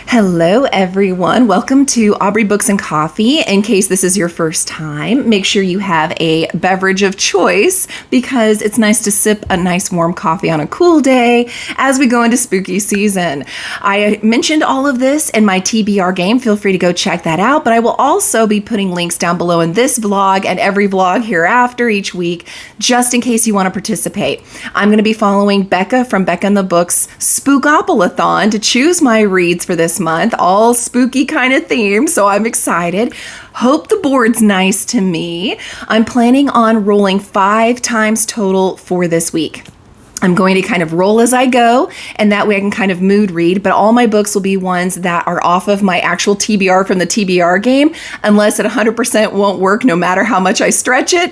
Hello, everyone. Welcome to Aubrey Books and Coffee. In case this is your first time, make sure you have a beverage of choice because it's nice to sip a nice warm coffee on a cool day as we go into spooky season. I mentioned all of this in my TBR game. Feel free to go check that out, but I will also be putting links down below in this vlog and every vlog hereafter each week, just in case you want to participate. I'm going to be following Becca from Becca and the Books Spookoplathon to choose my reads for this month, all spooky kind of themes, so I'm excited. Hope the board's nice to me. I'm planning on rolling 5 times total for this week. I'm going to kind of roll as I go, and that way I can kind of mood read, but all my books will be ones that are off of my actual TBR from the TBR game, unless it 100% won't work no matter how much I stretch it.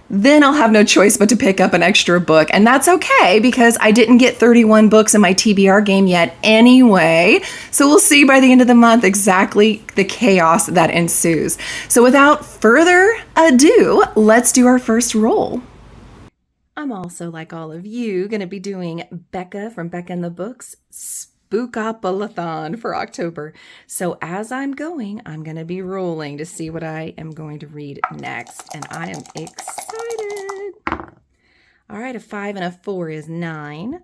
Then I'll have no choice but to pick up an extra book. And that's okay because I didn't get 31 books in my TBR game yet anyway. So we'll see by the end of the month exactly the chaos that ensues. So without further ado, let's do our first roll. I'm also, like all of you, going to be doing Becca from Becca and the Books Spookoplathon for October. So as I'm going to be rolling to see what I am going to read next. And I am excited. All right, a 5 and a 4 is 9.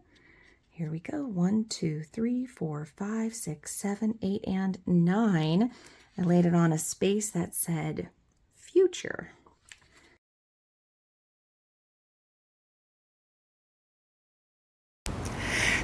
Here we go. 1, 2, 3, 4, 5, 6, 7, 8, and 9. I laid it on a space that said future.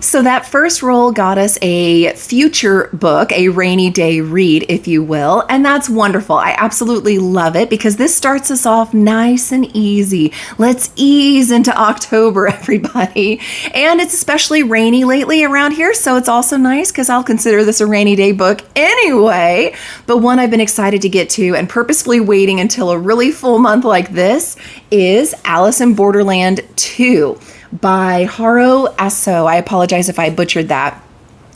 So that first roll got us a future book, a rainy day read, if you will, and that's wonderful. I absolutely love it because this starts us off nice and easy. Let's ease into October, everybody. And it's especially rainy lately around here, so it's also nice because I'll consider this a rainy day book anyway, but one I've been excited to get to and purposefully waiting until a really full month like this is Alice in Borderland 2. By Haro Aso. I apologize if I butchered that.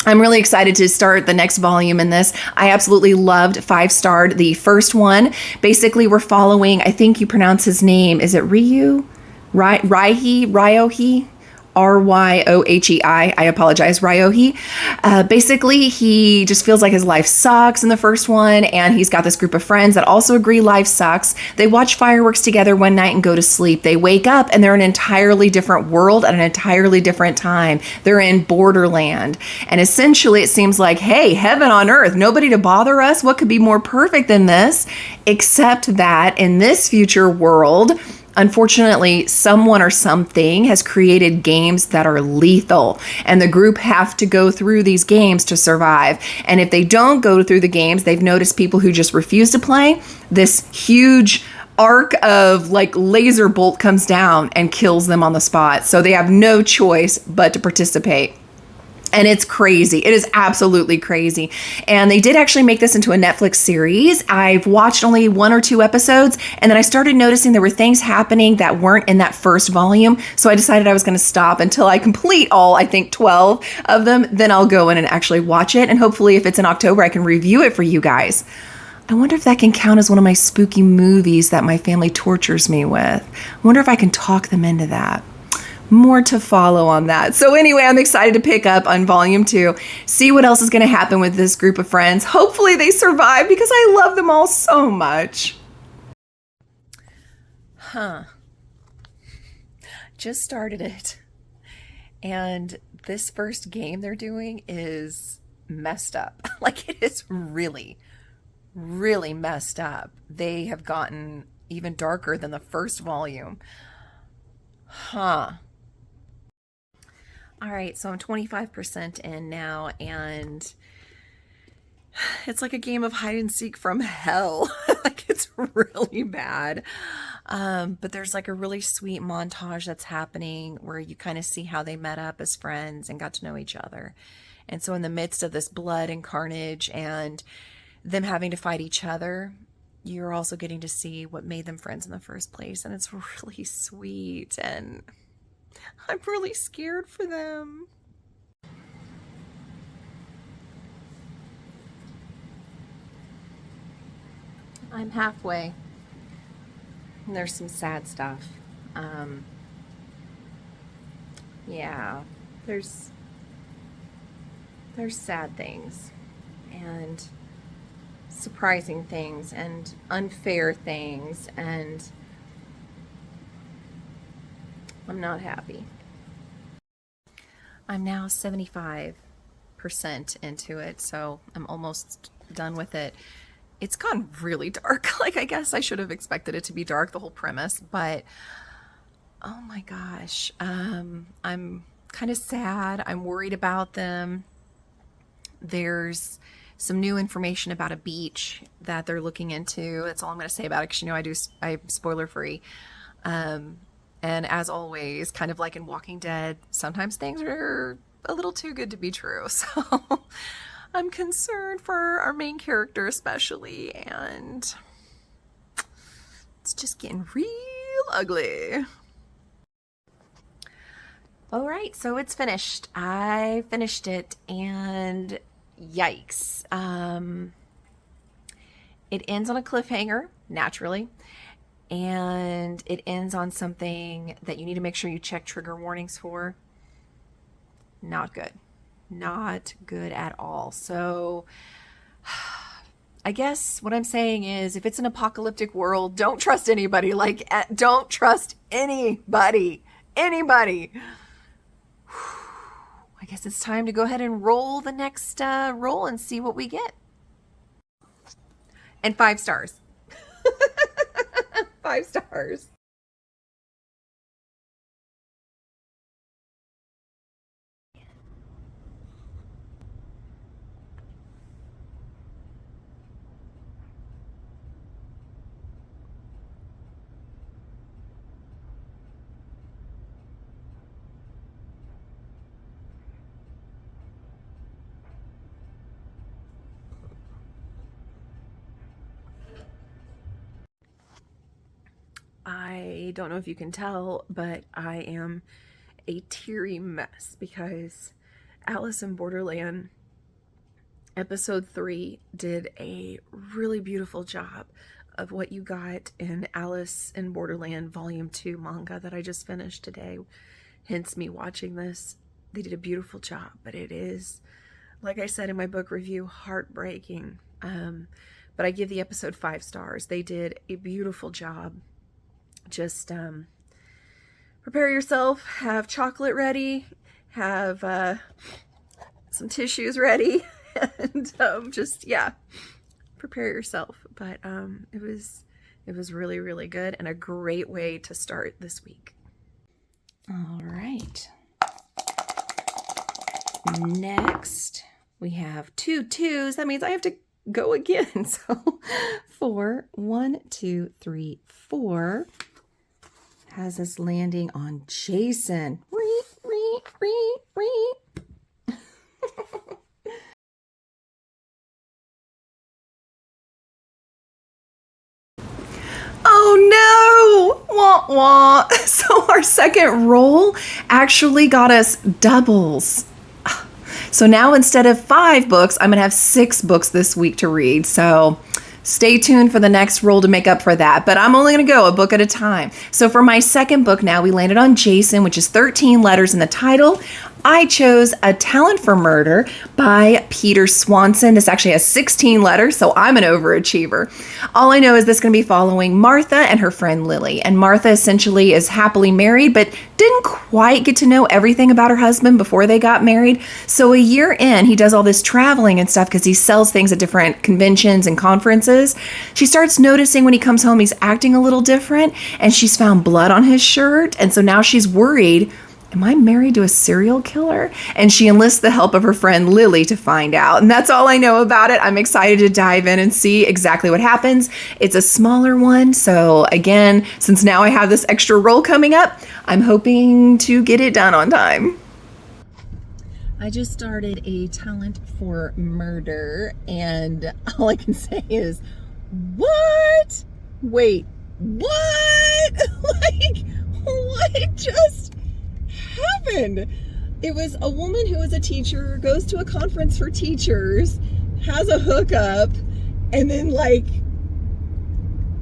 I'm really excited to start the next volume in this. I absolutely loved 5-starred the first one. Basically, we're following, I think you pronounce his name, is it Ryu? Ryohei? Ryohei. I apologize, Ryohei. Basically, he just feels like his life sucks in the first one, and he's got this group of friends that also agree life sucks. They watch fireworks together one night and go to sleep. They wake up, and they're in an entirely different world at an entirely different time. They're in Borderland. And essentially, it seems like, hey, heaven on earth, nobody to bother us. What could be more perfect than this? Except that in this future world, unfortunately, someone or something has created games that are lethal, and the group have to go through these games to survive. And if they don't go through the games, they've noticed people who just refuse to play, this huge arc of like laser bolt comes down and kills them on the spot. So they have no choice but to participate. And it's crazy. It is absolutely crazy. And they did actually make this into a Netflix series. I've watched only 1 or 2 episodes, and then I started noticing there were things happening that weren't in that first volume. So I decided I was going to stop until I complete all, I think, 12 of them. Then I'll go in and actually watch it. And hopefully if it's in October, I can review it for you guys. I wonder if that can count as one of my spooky movies that my family tortures me with. I wonder if I can talk them into that. More to follow on that. So anyway, I'm excited to pick up on volume 2, see what else is going to happen with this group of friends. Hopefully they survive because I love them all so much. Just started it. And this first game they're doing is messed up. Like, it is really, really messed up. They have gotten even darker than the first volume. All right, so I'm 25% in now, and it's like a game of hide and seek from hell. Like, it's really bad. But there's like a really sweet montage that's happening where you kind of see how they met up as friends and got to know each other. And so in the midst of this blood and carnage and them having to fight each other, you're also getting to see what made them friends in the first place. And it's really sweet, and I'm really scared for them. I'm halfway. And there's some sad stuff. Yeah, there's sad things and surprising things and unfair things, and I'm not happy. I'm now 75% into it, so I'm almost done with it. It's gone really dark. Like, I guess I should have expected it to be dark, the whole premise, but oh my gosh. I'm kind of sad. I'm worried about them. There's some new information about a beach that they're looking into. That's all I'm going to say about it, because you know I'm spoiler free. And as always, kind of like in Walking Dead, sometimes things are a little too good to be true. So I'm concerned for our main character especially, and it's just getting real ugly. All right, so it's finished. I finished it, and yikes. It ends on a cliffhanger, naturally, and it ends on something that you need to make sure you check trigger warnings for. Not good. Not good at all. So I guess what I'm saying is, if it's an apocalyptic world, don't trust anybody. Like, don't trust anybody. Anybody. I guess it's time to go ahead and roll the next roll and see what we get. And 5 stars. 5 stars. I don't know if you can tell, but I am a teary mess because Alice in Borderland episode 3 did a really beautiful job of what you got in Alice in Borderland volume 2 manga that I just finished today. Hence me watching this. They did a beautiful job, but it is, like I said in my book review, heartbreaking. But I give the episode 5 stars. They did a beautiful job. Just prepare yourself, have chocolate ready, have some tissues ready, and just, yeah, prepare yourself. But it was really, really good, and a great way to start this week. All right. Next, we have 2 2s. That means I have to go again. So 4, 1, 2, 3, 4 has us landing on Jason. Oh no! Wah wah. So our second roll actually got us doubles. So now instead of 5 books, I'm going to have 6 books this week to read. So stay tuned for the next roll to make up for that. But I'm only going to go a book at a time. So for my second book now, we landed on Jason, which is 13 letters in the title. I chose A Talent for Murder by Peter Swanson. This actually has 16 letters, so I'm an overachiever. All I know is this is going to be following Martha and her friend Lily. And Martha essentially is happily married, but didn't quite get to know everything about her husband before they got married. So a year in, he does all this traveling and stuff because he sells things at different conventions and conferences. She starts noticing when he comes home, he's acting a little different, and she's found blood on his shirt. And so now she's worried, am I married to a serial killer? And she enlists the help of her friend Lily to find out. And that's all I know about it. I'm excited to dive in and see exactly what happens. It's a smaller one. So again, since now I have this extra roll coming up, I'm hoping to get it done on time. I just started A Talent for Murder, and all I can say is, what? Wait, what? Like, what just happened? It was a woman who was a teacher, goes to a conference for teachers, has a hookup, and then like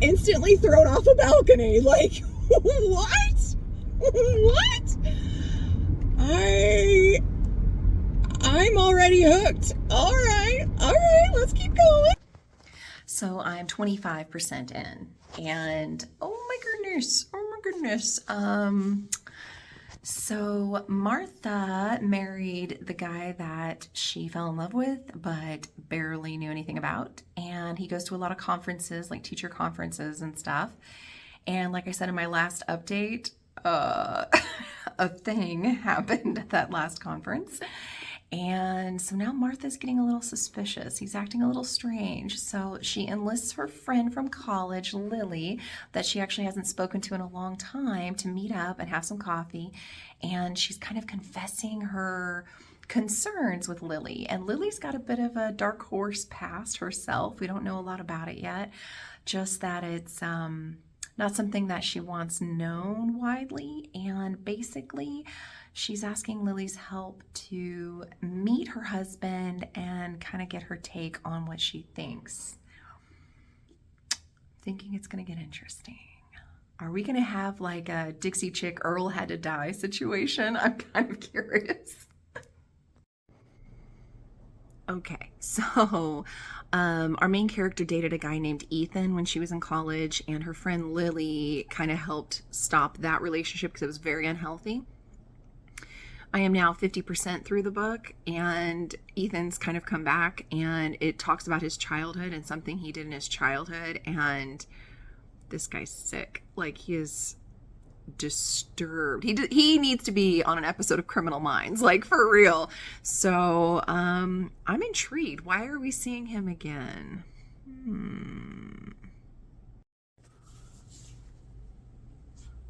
instantly thrown off a balcony. Like, what? What? I'm already hooked. All right, let's keep going. So I'm 25% in, and oh my goodness. So Martha married the guy that she fell in love with, but barely knew anything about. And he goes to a lot of conferences, like teacher conferences and stuff. And like I said in my last update, a thing happened at that last conference. And so now Martha's getting a little suspicious. He's acting a little strange. So she enlists her friend from college, Lily, that she actually hasn't spoken to in a long time, to meet up and have some coffee. And she's kind of confessing her concerns with Lily. And Lily's got a bit of a dark horse past herself. We don't know a lot about it yet. Just that it's not something that she wants known widely. And basically, she's asking Lily's help to meet her husband and kind of get her take on what she thinks. Thinking it's going to get interesting. Are we going to have like a Dixie Chick Earl had to die situation? I'm kind of curious. Okay, so our main character dated a guy named Ethan when she was in college, and her friend Lily kind of helped stop that relationship because it was very unhealthy. I am now 50% through the book, and Ethan's kind of come back, and it talks about his childhood and something he did in his childhood, and this guy's sick. Like, he is disturbed. He needs to be on an episode of Criminal Minds, like, for real. So I'm intrigued. Why are we seeing him again?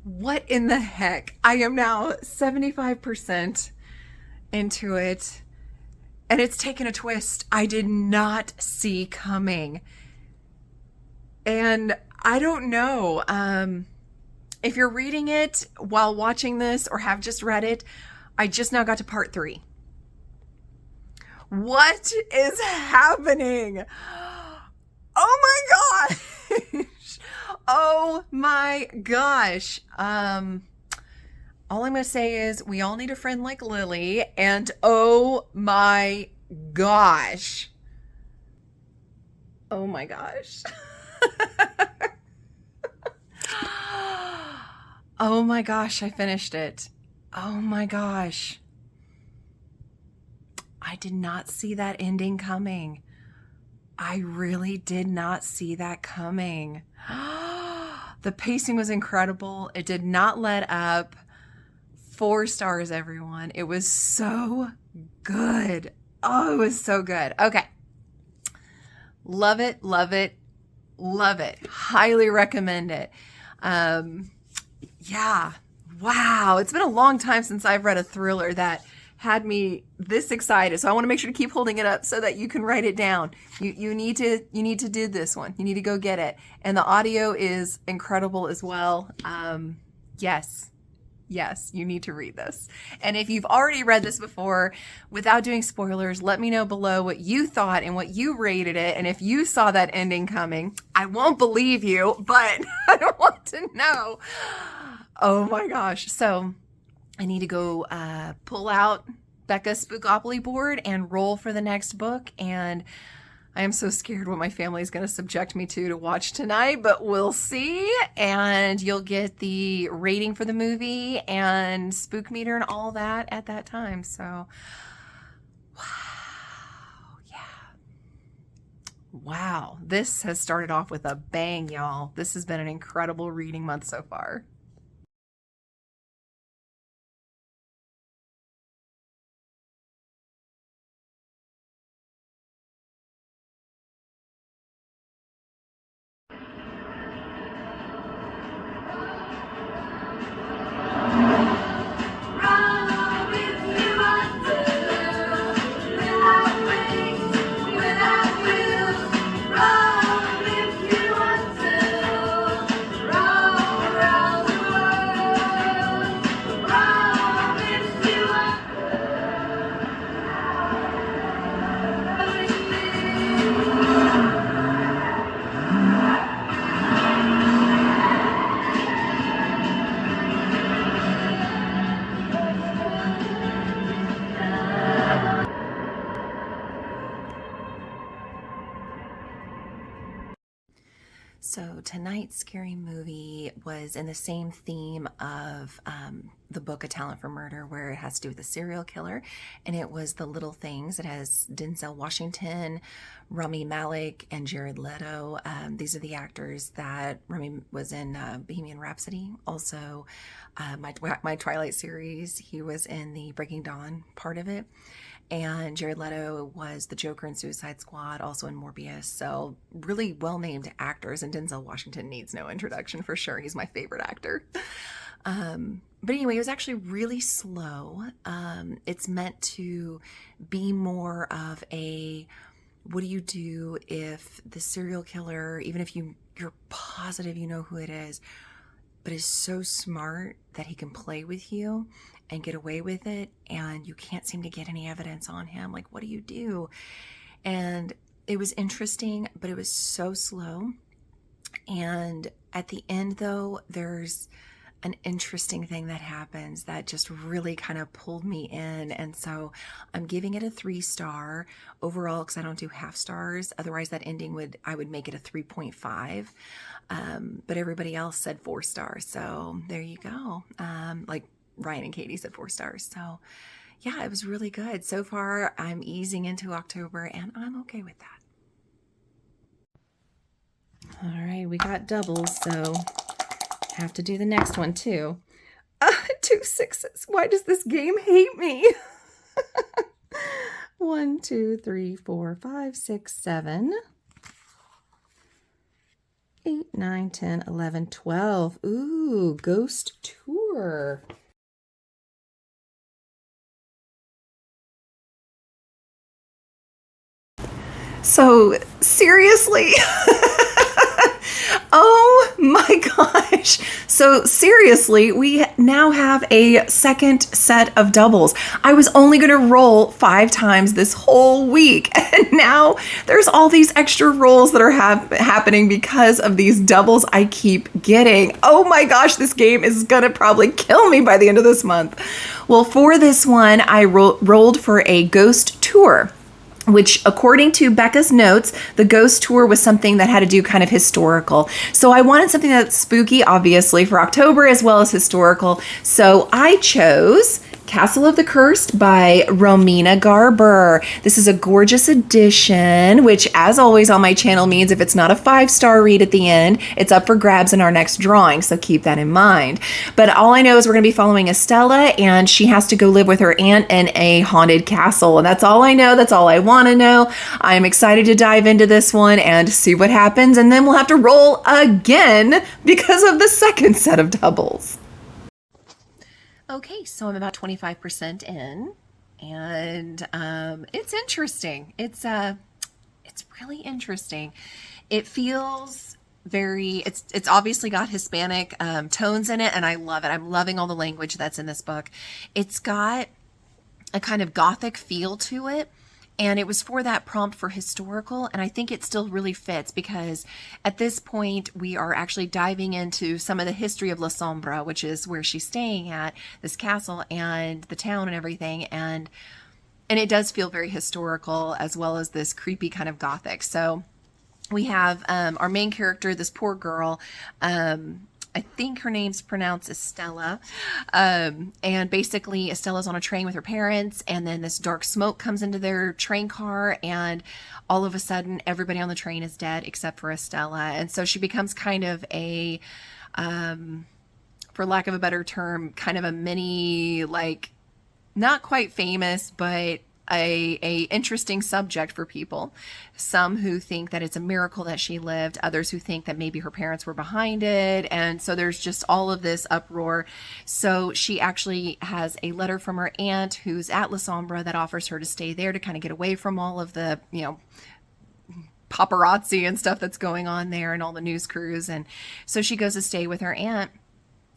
What in the heck? I am now 75% into it, and it's taken a twist I did not see coming. And I don't know if you're reading it while watching this or have just read it. I just now got to part 3. What is happening? Oh my gosh. Oh my gosh. All I'm going to say is we all need a friend like Lily, and oh my gosh. Oh my gosh. Oh my gosh, I finished it. Oh my gosh. I did not see that ending coming. I really did not see that coming. The pacing was incredible. It did not let up. 4 stars, everyone. It was so good. Oh, it was so good. Okay. Love it, love it, love it. Highly recommend it. Yeah. Wow. It's been a long time since I've read a thriller that had me this excited. So I want to make sure to keep holding it up so that you can write it down. You need to do this one. You need to go get it. And the audio is incredible as well. Yes, you need to read this. And if you've already read this before, without doing spoilers, let me know below what you thought and what you rated it. And if you saw that ending coming, I won't believe you, but I don't want to know. Oh my gosh. So I need to go pull out Becca's Spookopoly board and roll for the next book. And I am so scared what my family is going to subject me to watch tonight, but we'll see. And you'll get the rating for the movie and Spookmeter and all that at that time. So, wow. Yeah. Wow. This has started off with a bang, y'all. This has been an incredible reading month so far. So tonight's scary movie was in the same theme of the book A Talent for Murder, where it has to do with a serial killer, and it was The Little Things. It has Denzel Washington, Rami Malek, and Jared Leto. These are the actors that Rami was in Bohemian Rhapsody. Also, my Twilight series, he was in the Breaking Dawn part of it. And Jared Leto was the Joker in Suicide Squad, also in Morbius. So really well-named actors, and Denzel Washington needs no introduction for sure. He's my favorite actor. But anyway, it was actually really slow. It's meant to be more of a, what do you do if the serial killer, even if you're positive you know who it is, but is so smart that he can play with you and get away with it, and you can't seem to get any evidence on him. Like, what do you do? And it was interesting, but it was so slow. And at the end, though, there's an interesting thing that happens that just really kind of pulled me in. And so I'm giving it a 3-star overall, because I don't do half stars. Otherwise that ending I would make it a 3.5. But everybody else said 4 stars. So there you go. Like Ryan and Katie said 4 stars. So yeah, it was really good. So far I'm easing into October and I'm okay with that. All right, we got doubles, so have to do the next one too. 2 6s. Why does this game hate me? 1, 2, 3, 4, 5, 6, 7, 8, 9, 10, 11, 12. Ooh, Ghost Tour. So seriously, oh my gosh. So seriously, we now have a second set of doubles. I was only going to roll 5 times this whole week. And now there's all these extra rolls that are happening because of these doubles I keep getting. Oh my gosh, this game is going to probably kill me by the end of this month. Well, for this one, I rolled for a Ghost Tour, which, according to Becca's notes, the Ghost Tour was something that had to do kind of historical. So I wanted something that's spooky, obviously, for October, as well as historical. So I chose Castle of the Cursed by Romina Garber. This is a gorgeous edition, which, as always on my channel, means if it's not a 5-star read at the end, it's up for grabs in our next drawing, so keep that in mind. But all I know is we're going to be following Estella, and she has to go live with her aunt in a haunted castle, and that's all I know. That's all I want to know. I'm excited to dive into this one and see what happens, and then we'll have to roll again because of the second set of doubles. Okay, so I'm about 25% in, and it's interesting. It's really interesting. It feels it's obviously got Hispanic tones in it, and I love it. I'm loving all the language that's in this book. It's got a kind of gothic feel to it. And it was for that prompt for historical, and I think it still really fits because at this point we are actually diving into some of the history of La Sombra, which is where she's staying at, this castle and the town and everything, and it does feel very historical as well as this creepy kind of gothic. So we have our main character, this poor girl. I think her name's pronounced Estella. And basically Estella's on a train with her parents, and then this dark smoke comes into their train car, and all of a sudden everybody on the train is dead except for Estella. And so she becomes kind of a, for lack of a better term, kind of a mini, like, not quite famous, but a interesting subject for people. Some who think that it's a miracle that she lived, others who think that maybe her parents were behind it, and so there's just all of this uproar. So she actually has a letter from her aunt who's at La Sombra that offers her to stay there to kind of get away from all of the, paparazzi and stuff that's going on there and all the news crews. And so she goes to stay with her aunt.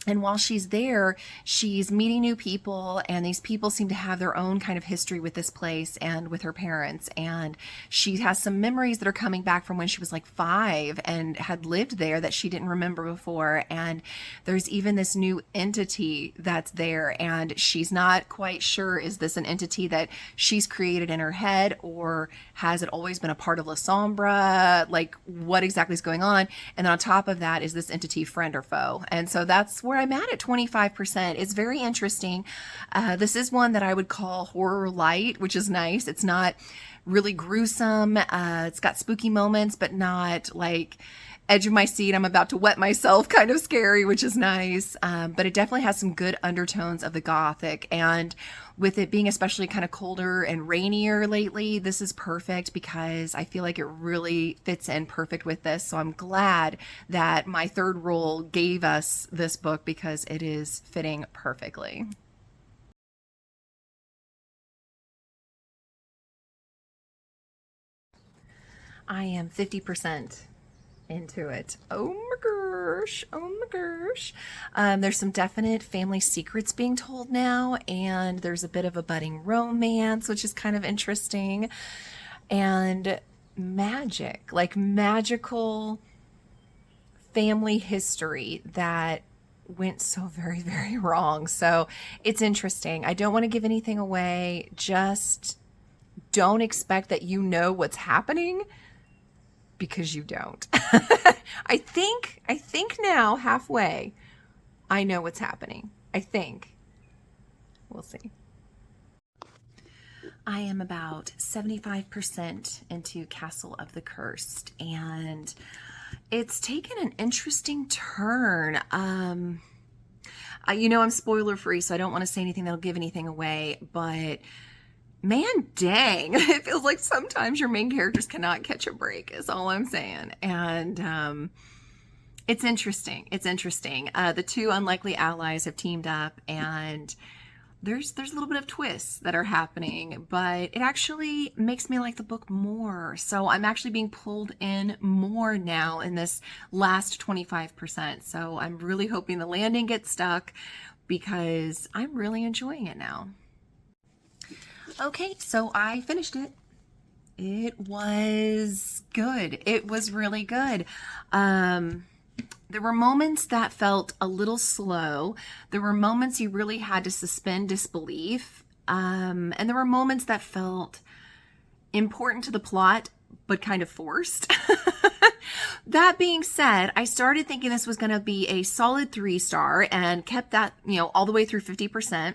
And while she's there, she's meeting new people, and these people seem to have their own kind of history with this place and with her parents. And she has some memories that are coming back from when she was like 5 and had lived there that she didn't remember before. And there's even this new entity that's there, and she's not quite sure, is this an entity that she's created in her head, or has it always been a part of La Sombra? Like, what exactly is going on? And then on top of that, is this entity friend or foe? And so that's where I'm at 25%. It's very interesting. This is one that I would call horror light, which is nice. It's not really gruesome. It's got spooky moments, but not like edge of my seat, I'm about to wet myself kind of scary, which is nice. But it definitely has some good undertones of the Gothic. And with it being especially kind of colder and rainier lately, this is perfect because I feel like it really fits in perfect with this. So I'm glad that my third roll gave us this book because it is fitting perfectly. I am 50% into it. Oh my gosh. Oh my gosh. There's some definite family secrets being told now, and there's a bit of a budding romance, which is kind of interesting. And magic, like magical family history that went so very, very wrong. So it's interesting. I don't want to give anything away. Just don't expect that you know what's happening because you don't. I think now halfway I know what's happening. I think. We'll see. I am about 75% into Castle of the Cursed, and it's taken an interesting turn. I'm spoiler free, so I don't want to say anything that'll give anything away, but man, dang, it feels like sometimes your main characters cannot catch a break, is all I'm saying. And it's interesting. It's interesting. The two unlikely allies have teamed up, and there's a little bit of twists that are happening, but it actually makes me like the book more. So I'm actually being pulled in more now in this last 25%. So I'm really hoping the landing gets stuck because I'm really enjoying it now. Okay, so I finished it. It was good. It was really good. There were moments that felt a little slow. There were moments you really had to suspend disbelief. And there were moments that felt important to the plot, but kind of forced. That being said, I started thinking this was going to be a solid 3-star and kept that, all the way through 50%.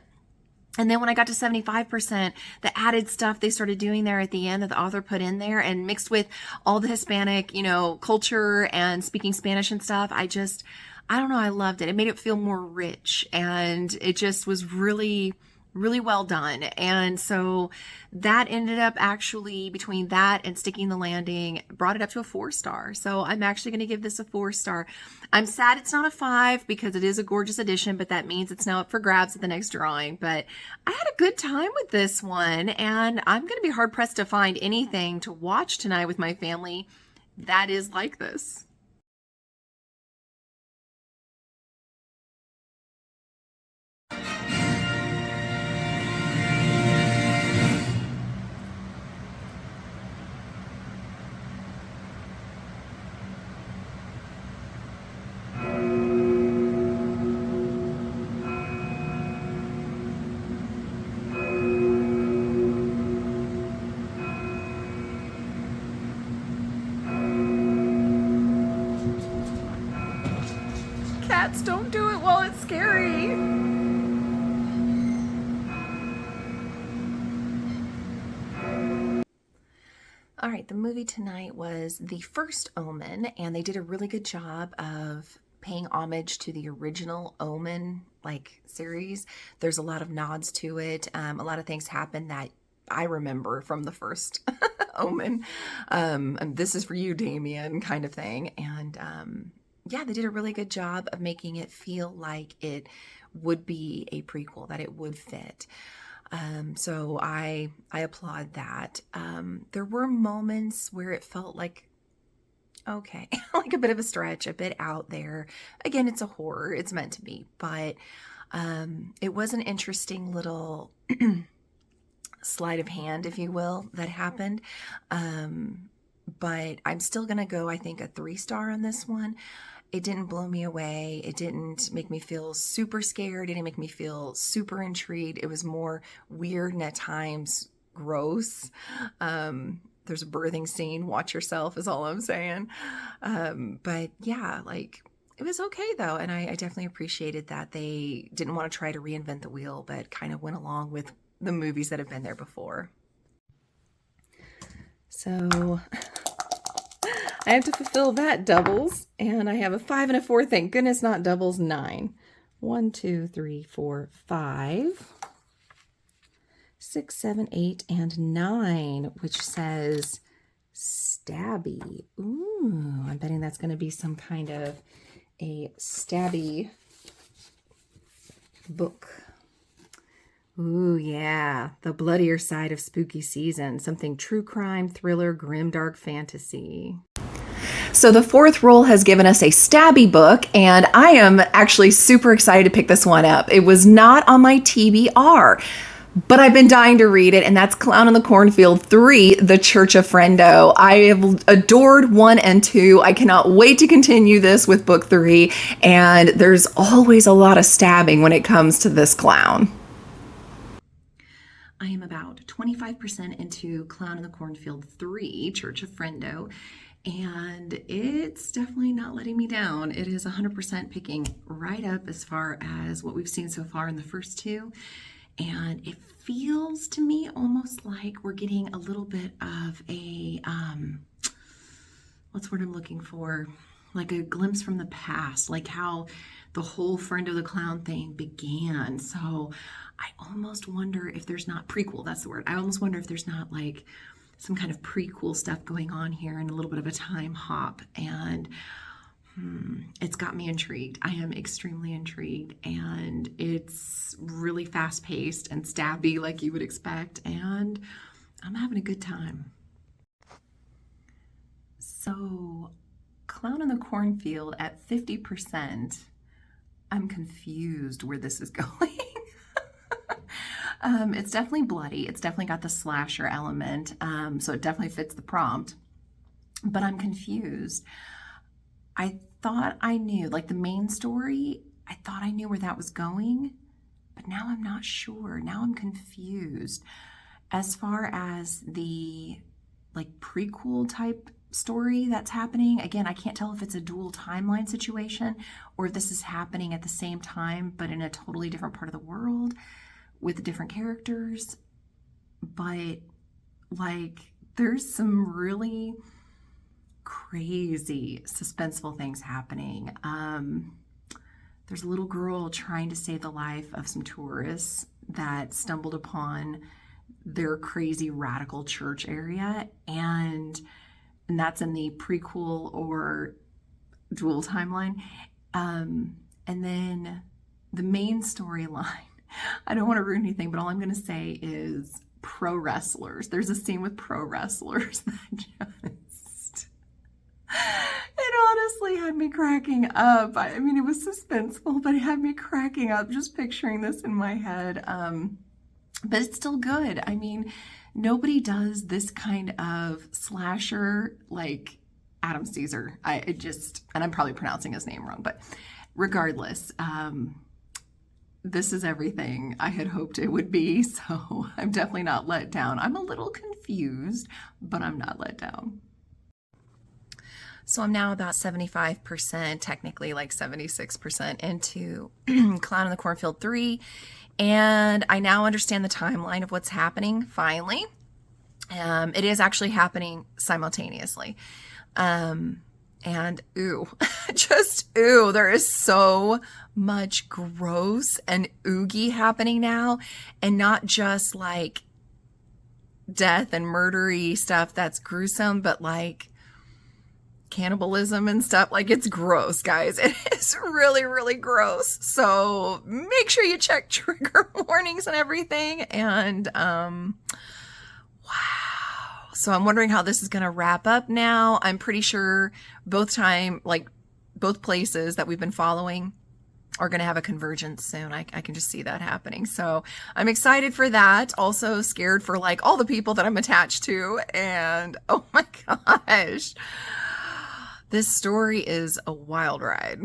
And then when I got to 75%, the added stuff they started doing there at the end that the author put in there and mixed with all the Hispanic, culture and speaking Spanish and stuff, I don't know, I loved it. It made it feel more rich, and it just was really, really well done. And so that ended up actually, between that and sticking the landing, brought it up to a 4-star. So I'm actually going to give this a 4-star. I'm sad it's not a 5 because it is a gorgeous edition, but that means it's now up for grabs at the next drawing. But I had a good time with this one, and I'm going to be hard pressed to find anything to watch tonight with my family that is like this. Cats, don't do it while it's scary. All right, the movie tonight was The First Omen, and they did a really good job of paying homage to the original Omen series. There's a lot of nods to it. A lot of things happen that I remember from the first Omen. And this is for you, Damien, kind of thing. And yeah, they did a really good job of making it feel like it would be a prequel, that it would fit. So I applaud that. There were moments where it felt like okay. Like a bit of a stretch, a bit out there. Again, it's a horror. It's meant to be, but it was an interesting little sleight of hand, if you will, that happened. But I'm still going to go, I think, a 3-star on this one. It didn't blow me away. It didn't make me feel super scared. It didn't make me feel super intrigued. It was more weird and at times gross. There's a birthing scene. Watch yourself is all I'm saying. But yeah, like it was okay though. And I definitely appreciated that they didn't want to try to reinvent the wheel, but kind of went along with the movies that have been there before. So I have to fulfill that doubles, and I have a 5 and a 4. Thank goodness, not doubles. 9. 1, 2, 3, 4, 5, 6, 7, 8, and 9, which says stabby. Ooh, I'm betting that's going to be some kind of a stabby book. Ooh, yeah, the bloodier side of spooky season. Something true crime, thriller, grim, dark fantasy. So the 4th roll has given us a stabby book, and I am actually super excited to pick this one up. It was not on my TBR, but I've been dying to read it, and that's Clown in the Cornfield 3, The Church of Friendo. I have adored 1 and 2. I cannot wait to continue this with book 3, and there's always a lot of stabbing when it comes to this clown. I am about 25% into Clown in the Cornfield 3, Church of Friendo, and it's definitely not letting me down. It is 100% picking right up as far as what we've seen so far in the first 2, and it feels to me almost like we're getting a little bit of a, what's the word I'm looking for? Like a glimpse from the past, like how the whole Friendo the Clown thing began. So I almost wonder if there's not prequel, that's the word. I almost wonder if there's not like some kind of prequel stuff going on here and a little bit of a time hop. And it's got me intrigued. I am extremely intrigued, and it's really fast paced and stabby like you would expect. And I'm having a good time. So Clown in the Cornfield at 50%, I'm confused where this is going. It's definitely bloody. It's definitely got the slasher element, so it definitely fits the prompt, but I'm confused. I thought I knew, like the main story, I thought I knew where that was going, but now I'm not sure. Now I'm confused. As far as the like prequel type story that's happening, again, I can't tell if it's a dual timeline situation or if this is happening at the same time but in a totally different part of the world with different characters. But like there's some really crazy suspenseful things happening. There's a little girl trying to save the life of some tourists that stumbled upon their crazy radical church area, and that's in the prequel or dual timeline. And then the main storyline, I don't want to ruin anything, but all I'm going to say is pro wrestlers. There's a scene with pro wrestlers that just, it honestly had me cracking up. I mean, it was suspenseful, but it had me cracking up just picturing this in my head. But it's still good. I mean, nobody does this kind of slasher like Adam Caesar. And I'm probably pronouncing his name wrong, but regardless, this is everything I had hoped it would be. So I'm definitely not let down. I'm a little confused, but I'm not let down. So I'm now about 75%, technically like 76% into Clown in the Cornfield 3. And I now understand the timeline of what's happening, finally. It is actually happening simultaneously. And ooh, just ooh, there is so much gross and oogie happening now. And not just like death and murdery stuff that's gruesome, but like cannibalism and stuff. Like, it's gross, guys. It is really, really gross. So make sure you check trigger warnings and everything. And wow. So I'm wondering how this is going to wrap up now. I'm pretty sure both places that we've been following are going to have a convergence soon. I can just see that happening. So I'm excited for that. Also scared for like all the people that I'm attached to. And oh my gosh, this story is a wild ride.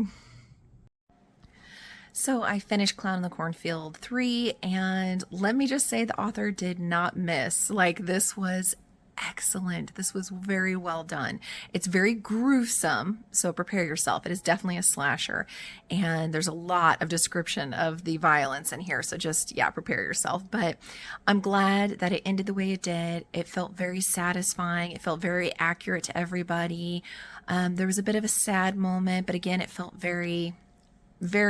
So I finished Clown in the Cornfield 3, and let me just say the author did not miss. Like, this was excellent. This was very well done. It's very gruesome, so prepare yourself. It is definitely a slasher, and there's a lot of description of the violence in here, so just, yeah, prepare yourself. But I'm glad that it ended the way it did. It felt very satisfying. It felt very accurate to everybody. There was a bit of a sad moment, but again, it felt very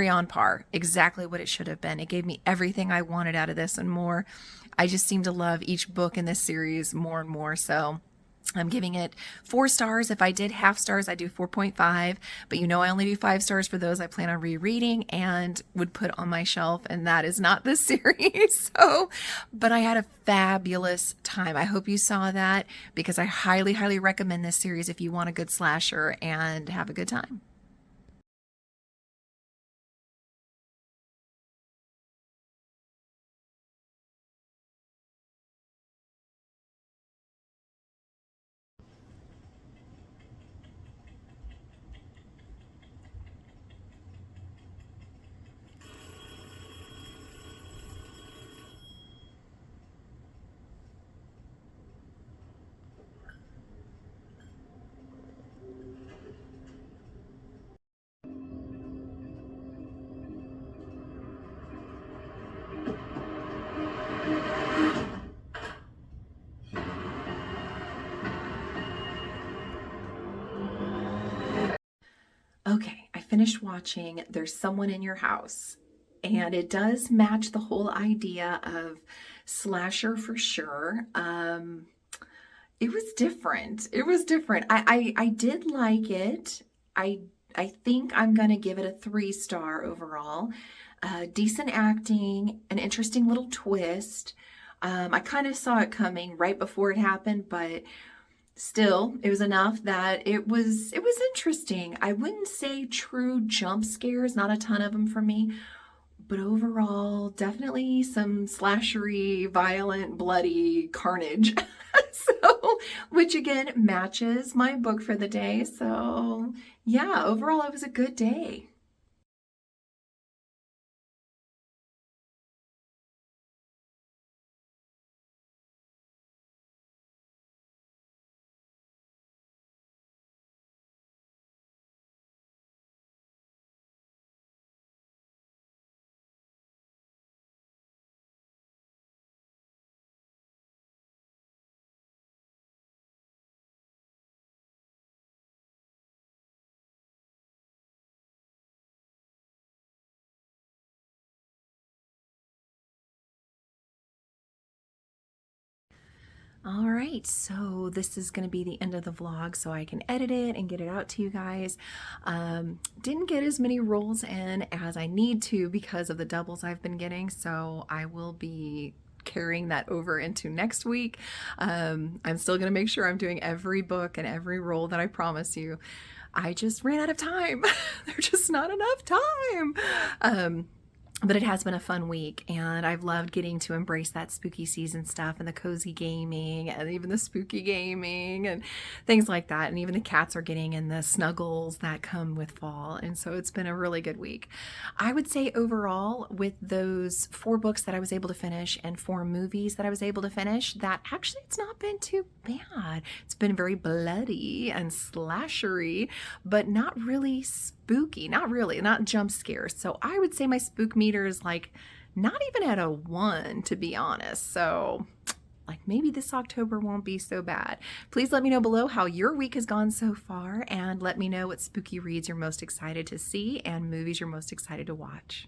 on par, exactly what it should have been. It gave me everything I wanted out of this and more. I just seem to love each book in this series more and more. So I'm giving it 4 stars. If I did half stars, I do 4.5, but you know, I only do 5 stars for those I plan on rereading and would put on my shelf. And that is not this series. But I had a fabulous time. I hope you saw that, because I highly, highly recommend this series if you want a good slasher and have a good time. Okay, I finished watching There's Someone in Your House, and it does match the whole idea of slasher for sure. It was different. It was different. I did like it. I think I'm gonna give it a 3-star overall. Decent acting, an interesting little twist. I kind of saw it coming right before it happened, but still, it was enough that it was interesting. I wouldn't say true jump scares, not a ton of them for me, but overall, definitely some slashery, violent, bloody carnage. So, which again matches my book for the day. So, yeah, overall, it was a good day. All right, so this is going to be the end of the vlog so I can edit it and get it out to you guys. Didn't get as many rolls in as I need to because of the doubles I've been getting, so I will be carrying that over into next week. I'm still going to make sure I'm doing every book and every roll that I promise you. I just ran out of time. There's just not enough time. But it has been a fun week, and I've loved getting to embrace that spooky season stuff and the cozy gaming and even the spooky gaming and things like that. And even the cats are getting in the snuggles that come with fall. And so it's been a really good week. I would say overall, with those 4 books that I was able to finish and 4 movies that I was able to finish, that actually it's not been too bad. It's been very bloody and slashery, but not really spooky, not jump scares. So I would say my spook meter is like not even at a 1, to be honest. So like maybe this October won't be so bad. Please let me know below how your week has gone so far, and let me know what spooky reads you're most excited to see and movies you're most excited to watch.